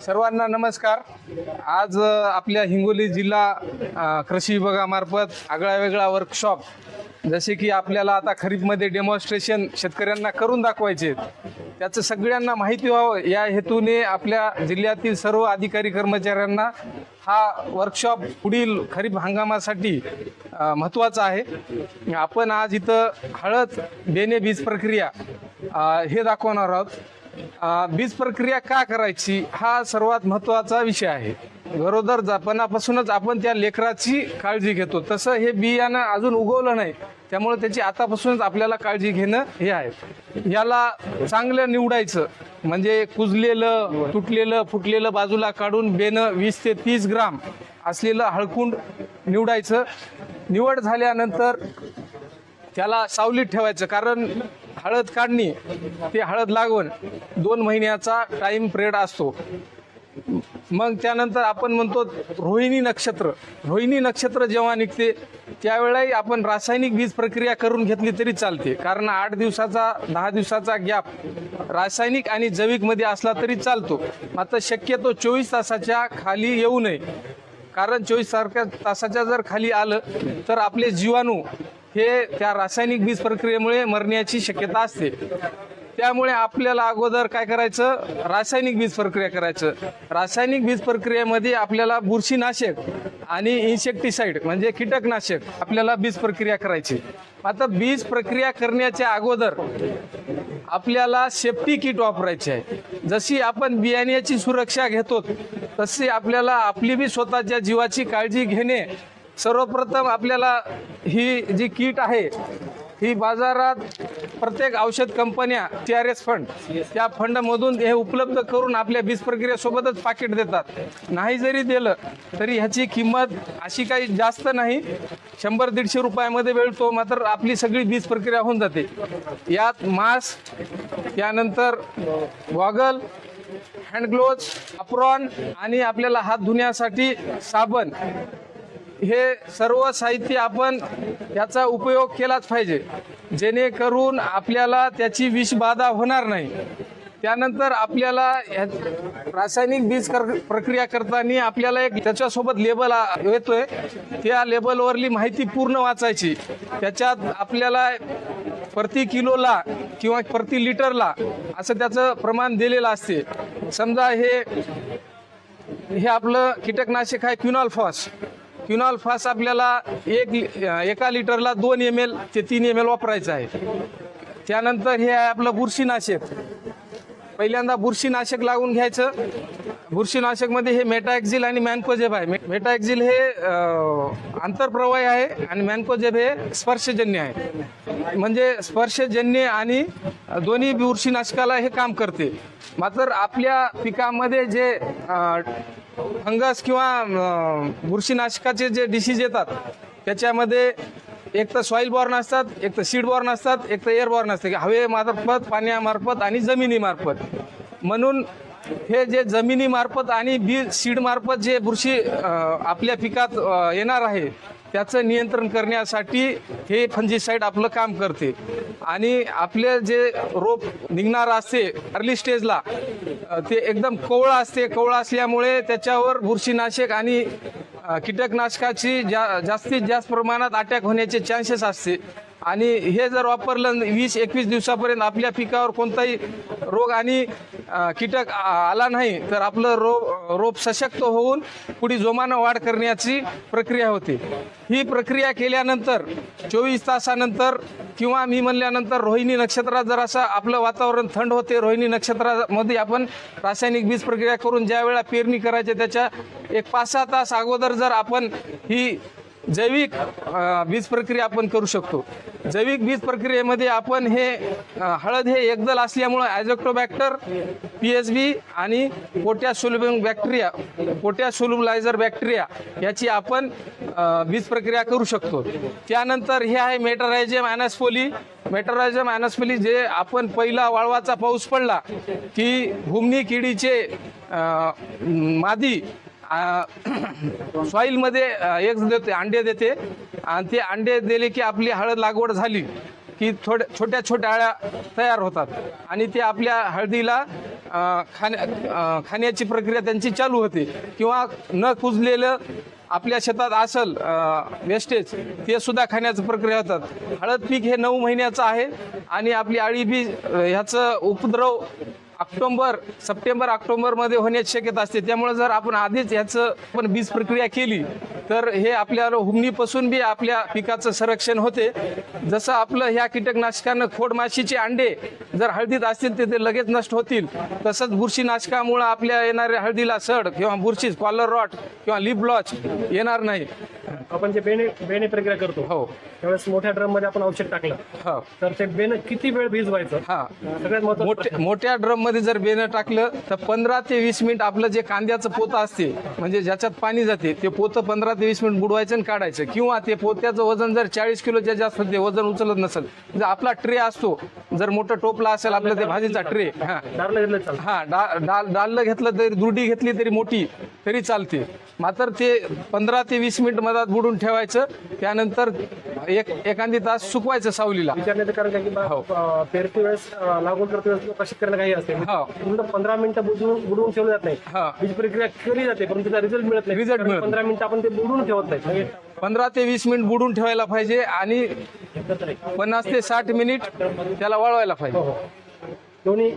सर्वांना नमस्कार। आज आपल्या हिंगोली जिल्हा कृषी विभागामार्फत आगळा वेगळा वर्कशॉप, जसे की आपल्याला आता खरीपमध्ये डेमॉन्स्ट्रेशन शेतकऱ्यांना करून दाखवायचे, त्याचं सगळ्यांना माहिती व्हावं या हेतूने आपल्या जिल्ह्यातील सर्व अधिकारी कर्मचाऱ्यांना हा वर्कशॉप पुढील खरीप हंगामासाठी महत्त्वाचा आहे। आपण आज इथं हळद बेणे बीज प्रक्रिया हे दाखवणार आहोत। बीज प्रक्रिया का करायची हा सर्वात महत्त्वाचा विषय आहे। गरोदरपणापासूनच आपण त्या लेकराची काळजी घेतो, तसं हे बियाणं अजून उगवलं नाही, त्यामुळे त्याची आतापासूनच आपल्याला काळजी घेणं हे आहे। याला चांगलं निवडायचं म्हणजे कुजलेलं, तुटलेलं, फुटलेलं बाजूला काढून बेणं 20 ते 30 ग्राम असलेलं हळकुंड निवडायचं। निवड झाल्यानंतर त्याला सावलीत ठेवायचं, कारण हळद काढणी ते हळद लागवण 2 महिन्याचा टाईम पिरियड असतो। मग त्यानंतर आपण म्हणतो रोहिणी नक्षत्र जेव्हा निघते त्यावेळी आपण रासायनिक बीज प्रक्रिया करून घेतली तरी चालते, कारण 8 दिवसाचा 10 दिवसाचा गॅप रासायनिक आणि जैविकमध्ये असला तरी चालतो। मात्र शक्यतो 24 तासाच्या खाली येऊ नये, कारण 24 तासाच्या जर खाली आलं तर आपले जीवाणू हे त्या रासायनिक बीज प्रक्रियेमुळे मरण्याची शक्यता असते। त्यामुळे आपल्याला अगोदर काय करायचं, रासायनिक बीज प्रक्रिया करायचं। रासायनिक बीज प्रक्रियेमध्ये आपल्याला बुरशीनाशक आणि इन्सेक्टिसाइड म्हणजे कीटकनाशक आपल्याला बीज प्रक्रिया करायची। आता बीज प्रक्रिया करण्याच्या अगोदर आपल्याला सेफ्टी किट वापरायची आहे। जशी आपण बियाण्याची सुरक्षा घेतो तशी आपल्याला आपली बी स्वतःच्या जीवाची काळजी घेणे। सर्वप्रथम आपल्याला ही जी किट आहे ही बाजारात प्रत्येक औषध कंपन्या TRS फंड त्या फंडमधून हे उपलब्ध करून आपल्या बीज प्रक्रियेसोबतच पाकिट देतात। नाही जरी दिलं तरी ह्याची किंमत अशी काही जास्त नाही, 100-150 रुपयामध्ये मिळतो, मात्र आपली सगळी बीज प्रक्रिया होऊन जाते। यात मास्क, त्यानंतर गॉगल, हँड ग्लोव्ज, अप्रॉन आणि आपल्याला हात धुण्यासाठी साबण, हे सर्व साहित्य आपण याचा उपयोग केलाच पाहिजे, जेणेकरून आपल्याला त्याची विषबाधा होणार नाही। त्यानंतर आपल्याला रासायनिक बीज प्रक्रिया करताना आपल्याला एक त्याच्यासोबत लेबल येतोय, त्या लेबलवरली माहिती पूर्ण वाचायची। त्याच्यात आपल्याला प्रति किलोला किंवा प्रति लिटरला असं त्याचं प्रमाण दिलेलं असते। समजा हे आपलं कीटकनाशक आहे क्विनॉल फास आपल्याला एका लिटरला 2 ml ते 3 ml वापरायचं आहे। त्यानंतर हे आहे आपलं बुरशीनाशक। पहिल्यांदा बुरशीनाशक लागून घ्यायचं। बुरशीनाशकमध्ये हे मेटाएक्झिल आणि मॅनकोजेब आहे। मेटाएक्झिल हे आंतरप्रवाही आहे आणि मॅनकोजेब हे स्पर्शजन्य आहे, म्हणजे स्पर्शजन्य आणि दोन्ही बुरशीनाशकाला हे काम करते। मात्र आपल्या पिकामध्ये जे फंगस किंवा बुरशीनाशकाचे जे डिसीज येतात त्याच्यामध्ये एक तर सॉईल बॉर्न असतात, एक तर सीड बॉर्न असतात, एक तर एअर बॉर्न असते, हवेमार्फत, पाण्यामार्फत आणि जमिनीमार्फत। म्हणून हे जे जमिनीमार्फत आणि सीडमार्फत जे बुरशी आपल्या पिकात येणार आहे त्याचं नियंत्रण करण्यासाठी हे फंजिसाईड आपलं काम करते। आणि आपले जे रोप निघणार असते अर्ली स्टेजला ते एकदम कोवळं असते, कोवळं असल्यामुळे त्याच्यावर बुरशीनाशक आणि कीटकनाशकाची जास्तीत जास्त प्रमाणात अटॅक होण्याचे चान्सेस असते। आणि हे जर वापरलं 20-21 दिवसापर्यंत आपल्या पिकावर कोणताही रोग आणि कीटक आला नाही तर आपलं रोप सशक्त होऊन पुढे जोमानं वाढ करण्याची प्रक्रिया होते। ही प्रक्रिया केल्यानंतर 24 तासानंतर किंवा मी म्हणल्यानंतर रोहिणी नक्षत्रात जर असं आपलं वातावरण थंड होते, रोहिणी नक्षत्रामध्ये आपण रासायनिक बीज प्रक्रिया करून ज्या वेळा पेरणी करायची त्याच्या 5-6 तास अगोदर जर आपण ही जैविक बीज प्रक्रिया आपण करू शकतो। जैविक बीज प्रक्रियेमध्ये आपण हे हळद हे एकदल असल्यामुळे ॲझोक्टोबॅक्टर, PSB आणि पोटॅश सोल्युबलायझर बॅक्टेरिया याची आपण बीज प्रक्रिया करू शकतो। त्यानंतर हे आहे मेटरायझम ॲनोस्फेली, जे आपण पहिला वाळवाचा पाऊस पडला की भूमनी किडीचे मादी सॉईलमध्ये एग्स देते, अंडे देते, आणि ते अंडे दिले की आपली हळद लागवड झाली की छोट्या छोट्या अळ्या तयार होतात आणि ते आपल्या हळदीला खाण्याची प्रक्रिया त्यांची चालू होते किंवा न कुजलेलं आपल्या शेतात असल वेस्टेज ते सुद्धा खाण्याची प्रक्रिया होतात. हळद पीक हे 9 महिन्याचं आहे आणि आपली अळी बी ह्याचं उपद्रव सप्टेंबर ऑक्टोबरमध्ये होण्याची शक्यता असते. त्यामुळे जर आपण आधीच ह्याचं पण बीज प्रक्रिया केली तर हे आपल्याला हुमणीपासून बी आपल्या पिकाचं संरक्षण होते. जसं आपलं ह्या कीटकनाशकानं खोडमाशीचे अंडे जर हळदीत असतील तर ते लगेच नष्ट होतील, तसंच बुरशीनाशकामुळं आपल्या येणाऱ्या हळदीला सड किंवा बुरशी, कॉलर रॉट किंवा लिप ब्लॉच येणार नाही. आपण जे बेणे प्रक्रिया करतो हो त्यावेळेस मोठ्या ड्रम मध्ये आपण औषध टाकलं हो तर ते बेणं किती वेळ भिजवायचं हा सगळ्यात महत्त्वाचं मोठ्या ड्रम मध्ये जर बेणं टाकलं तर 15 ते 20 मिनिट आपलं जे कांद्याचं पोतं असते म्हणजे ज्याच्यात पाणी जाते ते पोतं 15 ते 20 मिनिट बुडवायचं आणि काढायचं. किंवा ते पोत्याचं वजन जर 40 किलोच्या जास्त ते वजन उचलत नसेल जर आपला ट्रे असतो, जर मोठं टोपला असेल आपलं ते भाजीचा ट्रे दारला घेतलं चालतं. डाललं घेतलं तरी, दुर्डी घेतली तरी मोठी तरी चालते. मात्र ते 15 ते 20 मिनिट मधात बुडून ठेवायचं. त्यानंतर एखादी तास सुकवायचं सावलीला. विचारण्याचं कारण काय की पेरती वेळेस लागवड करते वेळेस शेतकऱ्यांना काही असते हो. पूर्ण 15 मिनिटं बुडवून ठेवलं जात नाही. बीज प्रक्रिया केली जाते पण त्याचा रिझल्ट मिळत नाही. Result मिळत नाही. 15 मिनिटं आपण ते बुडवून ठेवत नाही. म्हणजे 15 ते 20 मिनिट बुडून ठेवायला पाहिजे आणि 50 ते 60 मिनिट त्याला वाळवायला पाहिजे. हो. दोन्ही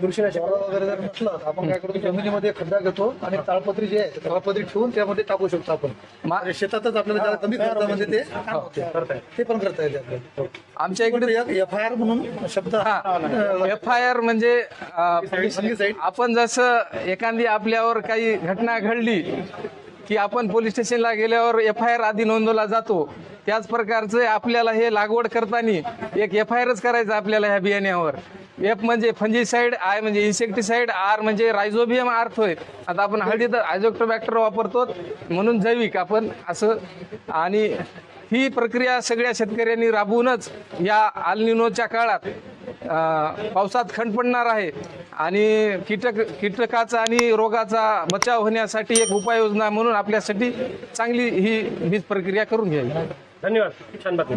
बुरशीनाशक वगैरे जर म्हटलं तर आपण काय करतो, जमिनीमध्ये खड्डा घेतो आणि ताळपत्री जी आहे ताळपत्री ठेवून त्यामध्ये टाकू शकतो आपण. आणि शेतातच आपल्याला ज्यादा कमी खर्चामध्ये ते करताय. ते पण करता येते आपल्याला. आमच्या इकडे FIR म्हणून शब्द FIR म्हणजे फंगिसाईड. आपण जसं एखादी आपल्यावर काही घटना घडली की आपण पोलीस स्टेशनला गेल्यावर FIR आधी नोंदवला जातो, त्याच प्रकारचं आपल्याला हे लागवड करताना एक FIRच करायचं आपल्याला ह्या बियाण्यावर. F म्हणजे फंजिसाईड, I म्हणजे इन्सेक्टिसाईड, R म्हणजे रायझोबियम आर्थोय. आता आपण हळदीत आयझोक्टोबॅक्टर वापरतो म्हणून जैविक आपण असं. आणि ही प्रक्रिया सगळ्या शेतकऱ्यांनी राबवूनच या अल्निनोच्या काळात पावसात खंड पडणार आहे आणि कीटकाचा आणि रोगाचा बचाव होण्यासाठी एक उपाययोजना म्हणून आपल्यासाठी चांगली ही बीज प्रक्रिया करून घ्यावी. धन्यवाद. छान बातमी.